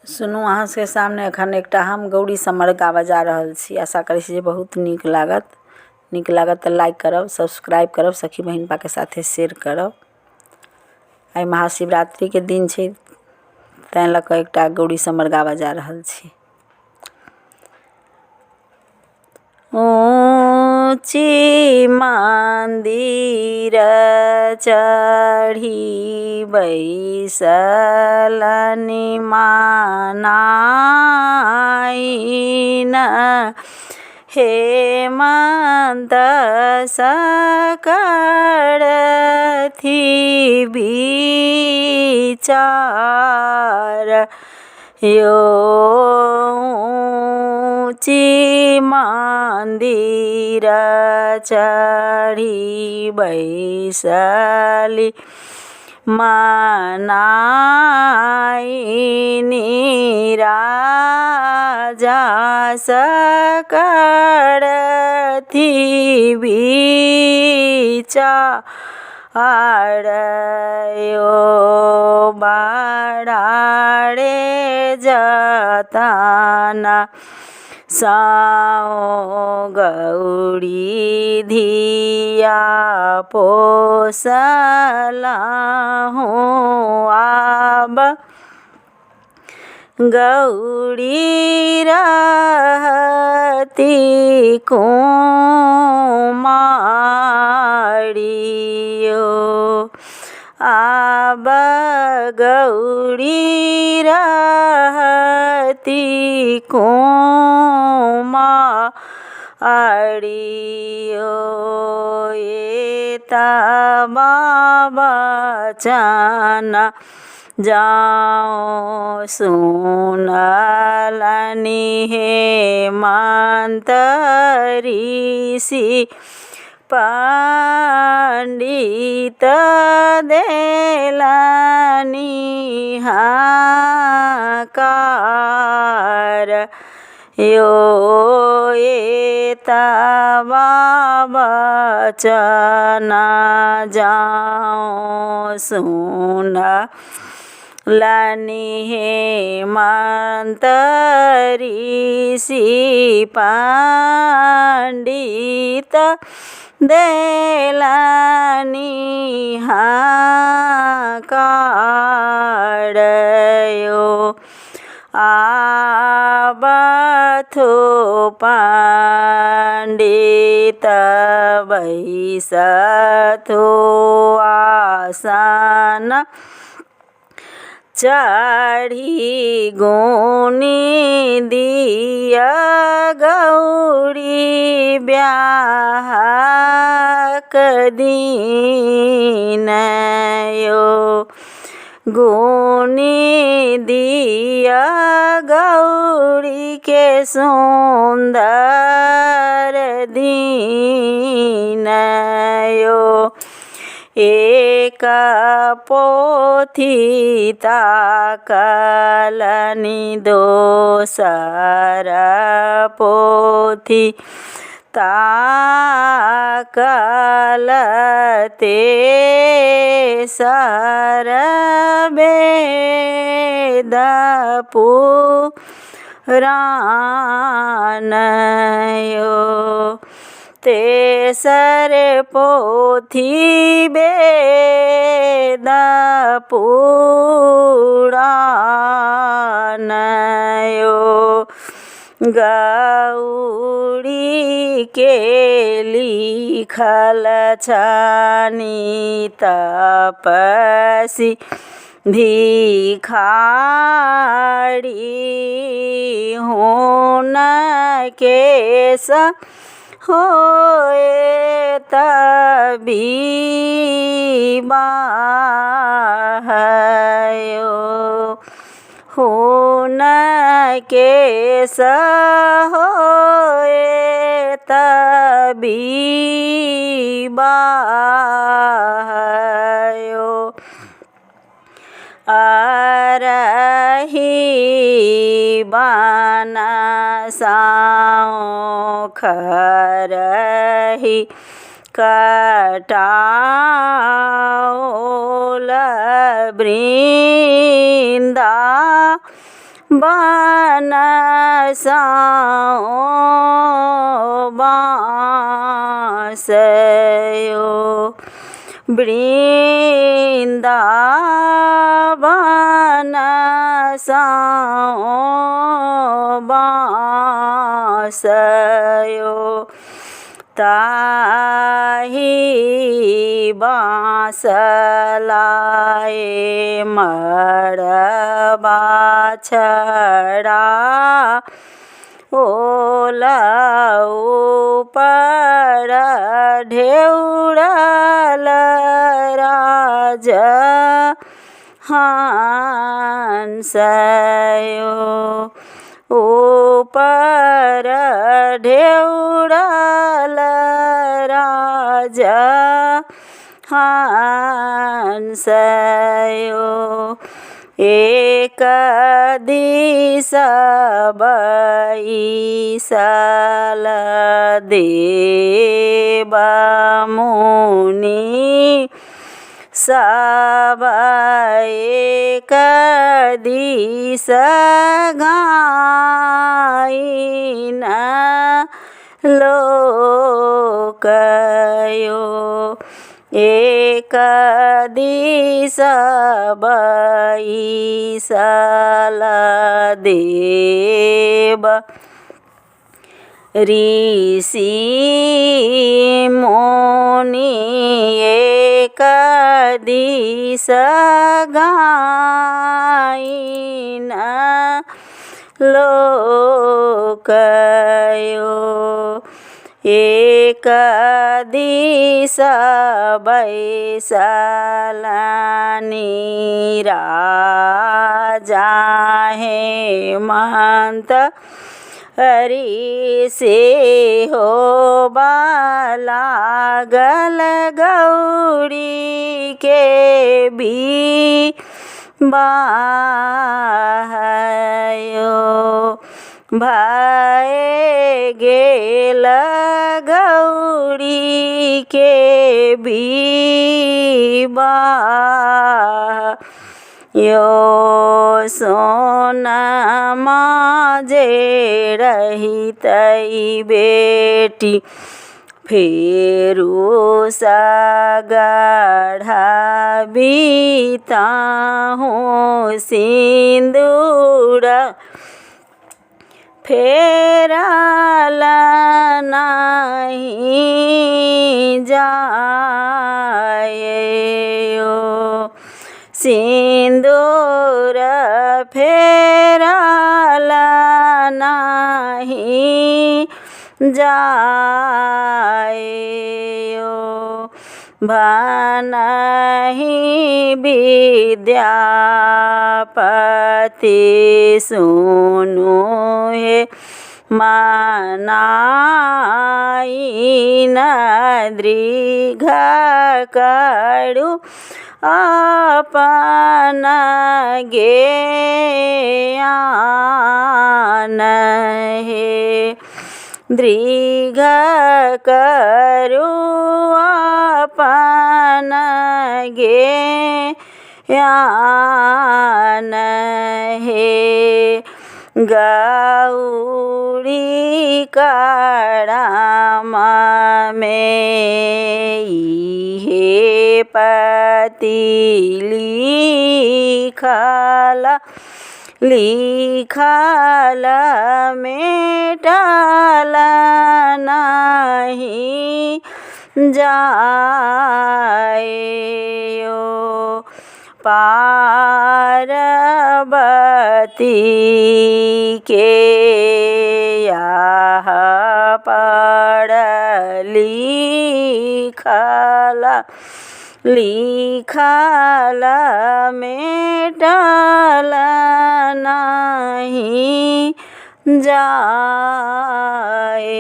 सुनू अहाँ सबके सामने एखन एकटा हम गौरी समर गाबऽ जा रहल छी। आशा करै छी जे बहुत नीक लागत तऽ लाइक करब, सब्सक्राइब करब, सखी बहिनपा के साथे शेयर करब। आइ महाशिवरात्रि के दिन छै, तैं लऽ कऽ एकटा गौरी समर गाबऽ जा रहल छी। ऊँची मंदिर चढ़ी बैसल निमानाइन, हेमंत सकरथि विचार, यो ऊँची मंदिर चढ़ी बैसली मनाइनी, राजा सकरथि विचार, यो बड़ारे जतना साओ गौरी धिया पोसलहुँ, आब गौरी रहती कुमारी, यो आब गौरी रहती कुमारी, यो एतबा बचन जाओ सुनलनि, हेमंत ऋषि पंडित देलनि हकार, यो एतबा बचन जाओ सुनलनि, हेमंत ऋषि पंडित देलनि हकार, यो आबथु पंडित बैसथु आसन, चढ़ी गुनी दिया गौरी ब्याहक दिन, यो गुनी दिया गौरी के सुंदर दिन, यो एक पोथी ताकलनि, दोसर पोथी ताकल, तेसर वेद पुराण, यो तेसर पोथी वेद पुराण, यो गौरी के लिखल छनि तपसी भिखारी, हुनके होए तविवाह, यो हुनके होए तविवाह, यो अरही बनसाओ खरही कटाओल, वृंदा बनसाओ बाँसयो वृंदावन साओ बाँसयो ताहि बाँस लाए मड़बा छड़ा ओला ऊपर ढेउड़ल राज हंसयो ऊपर ढेउड़ल राज हंसयो एक दिस बैसल देव मुनि सब एक दिस गाइन लोकयो एक दिस बैसल देव ऋषि मुनि एक दिस गाइन लोकयो एक दिस बैसल नीराजा हेमंत हरि से हो लागल गौरी के भी बाहयो भय गेल गौरी के विवाह यो सोनमा जे रहितै बेटी फेरू सगढ़ा बीताहूँ सिंदूर फेरल नहीं जायो सिंदूर फेरल नहीं जायो भनहि विद्यापति सुनु हे मनाई न दृघ करू अपन ज्ञान हे दृघ करू अपन ज्ञान हे गौरी करम में इहे पति लिखल मेटल नहीं जायो पार्वती के यह पढ़ लिखल मेटल नहीं जाए।